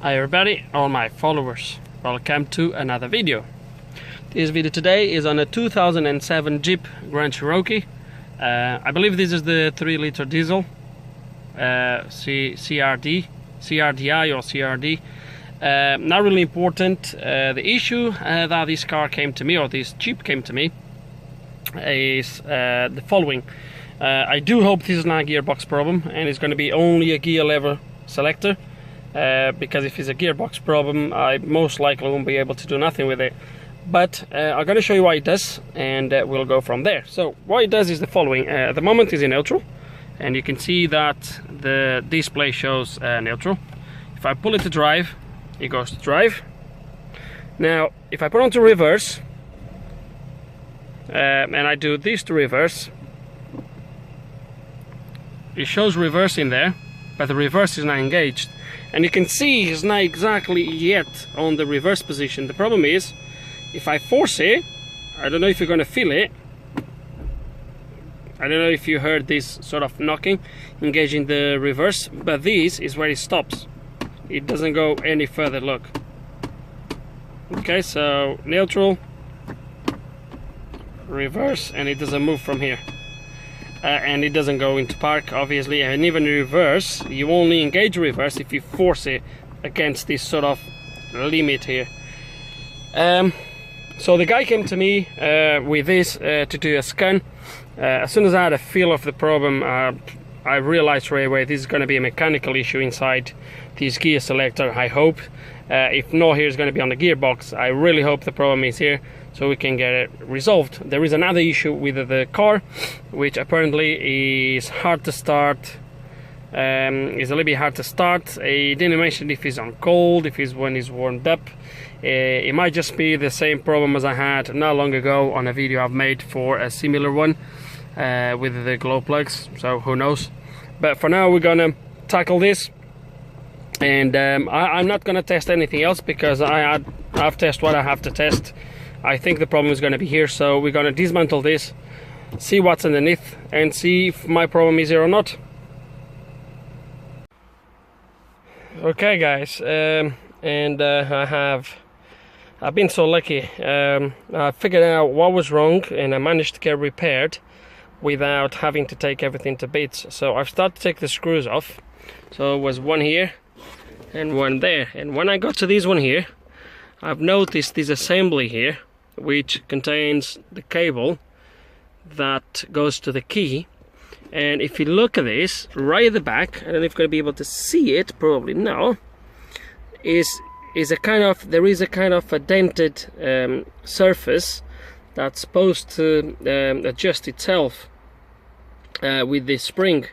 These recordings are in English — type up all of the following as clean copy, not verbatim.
Hi everybody, all my followers, welcome to another video. This video today is on a 2007 Jeep Grand Cherokee. I believe this is the 3-liter diesel CRDI or CRD. Not really important. The issue that this car came to me, or this Jeep came to me, is the following. I do hope this is not a gearbox problem and it's going to be only a gear lever selector, because if it's a gearbox problem I most likely won't be able to do nothing with it. But I'm going to show you what it does, and we'll go from there. So what it does is the following. At the moment is in neutral, and you can see that the display shows neutral. If I pull it to drive, it goes to drive. Now if I put on to reverse, and I do this to reverse, it shows reverse in there, but the reverse is not engaged, and you can see it's not exactly yet on the reverse position. The problem is, if I force it, I don't know if you're going to feel it. I don't know if you heard this sort of knocking, engaging the reverse, but this is where it stops. It doesn't go any further, look. Okay, so neutral, reverse, and it doesn't move from here. And it doesn't go into park, obviously, and even reverse, you only engage reverse if you force it against this sort of limit here. So the guy came to me with this to do a scan. As soon as I had a feel of the problem, I realized right away this is going to be a mechanical issue inside this gear selector, I hope. If not, here it's going to be on the gearbox. I really hope the problem is here, so we can get it resolved. There is another issue with the car, which apparently is hard to start. It's a little bit hard to start. He didn't mention if it's on cold, if it's when it's warmed up. It might just be the same problem as I had not long ago on a video I've made for a similar one with the glow plugs, so who knows. But for now we're gonna tackle this, and I'm not gonna test anything else because I've tested what I have to test. I think the problem is gonna be here, so we're gonna dismantle this, see what's underneath, and see if my problem is here or not. Okay guys, I've been so lucky. I figured out what was wrong and I managed to get repaired without having to take everything to bits. So I've started to take the screws off. So it was one here and one there, and when I got to this one here, I've noticed this assembly here which contains the cable that goes to the key. And if you look at this right at the back, I don't know if you're going to be able to see it, probably no, is a kind of, there is a kind of a dented surface that's supposed to adjust itself with this spring.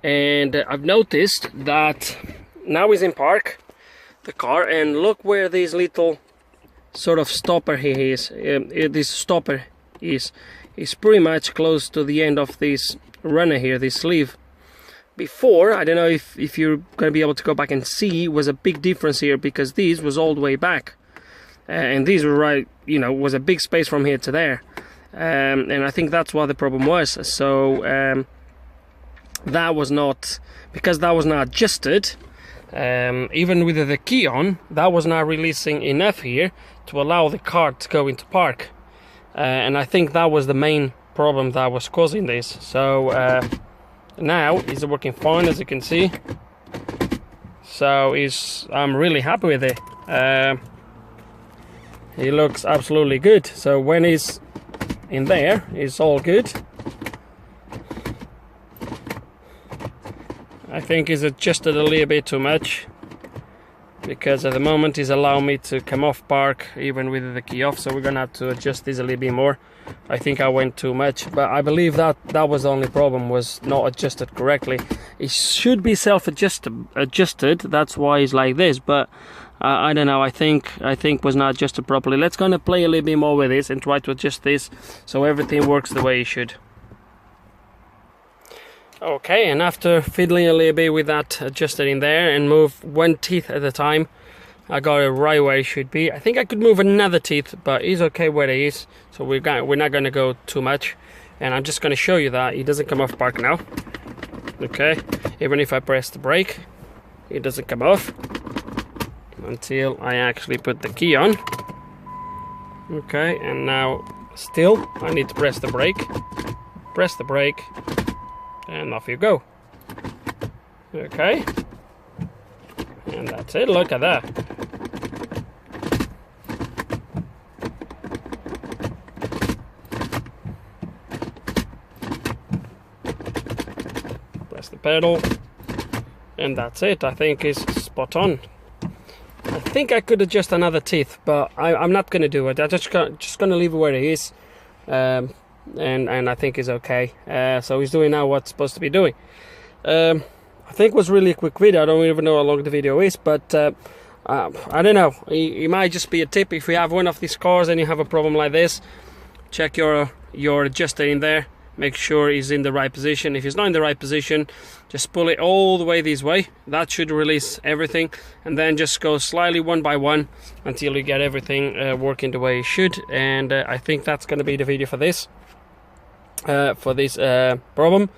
And I've noticed that now is in park, the car, and look where this little sort of stopper here is. This stopper is pretty much close to the end of this runner here, this sleeve. Before, I don't know if you're going to be able to go back and see, was a big difference here, because this was all the way back, and these were right, you know, was a big space from here to there, and I think that's what the problem was. So that was not, because that was not adjusted, even with the key on, that was not releasing enough here to allow the car to go into park, and I think that was the main problem that was causing this. So now it's working fine, as you can see. So I'm really happy with it. It looks absolutely good. So when it's in there, it's all good. I think it's adjusted a little bit too much, because at the moment it's allowing me to come off park even with the key off, so we're gonna have to adjust this a little bit more. I think I went too much, but I believe that was the only problem, was not adjusted correctly. It should be self-adjusted, that's why it's like this, but I don't know, I think was not adjusted properly. Let's gonna play a little bit more with this and try to adjust this so everything works the way it should. Okay, and after fiddling a little bit with that adjusted in there and move one teeth at a time, I got it right where it should be. I think I could move another teeth, but it's okay where it is, so we're not going to go too much. And I'm just going to show you that it doesn't come off park now. Okay, even if I press the brake, it doesn't come off. until I actually put the key on. Okay, and now still I need to press the brake, and off you go. Okay, and that's it. Look at that. Press the pedal, and that's it. I think it's spot on. I think I could adjust another teeth, but I'm not going to do it. I'm just going to leave it where it is, and I think it's okay. So he's doing now what's supposed to be doing. I think it was really a quick video. I don't even know how long the video is, but I don't know. It might just be a tip. If you have one of these cars and you have a problem like this, check your adjuster in there. Make sure he's in the right position. If he's not in the right position, just pull it all the way this way. That should release everything, and then just go slightly one by one until you get everything working the way it should. And I think that's going to be the video for this problem.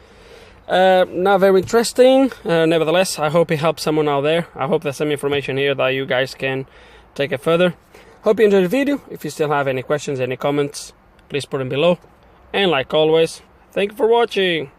Not very interesting. Nevertheless, I hope it helps someone out there. I hope there's some information here that you guys can take it further. Hope you enjoyed the video. If you still have any questions, any comments, please put them below. And like always, thank you for watching.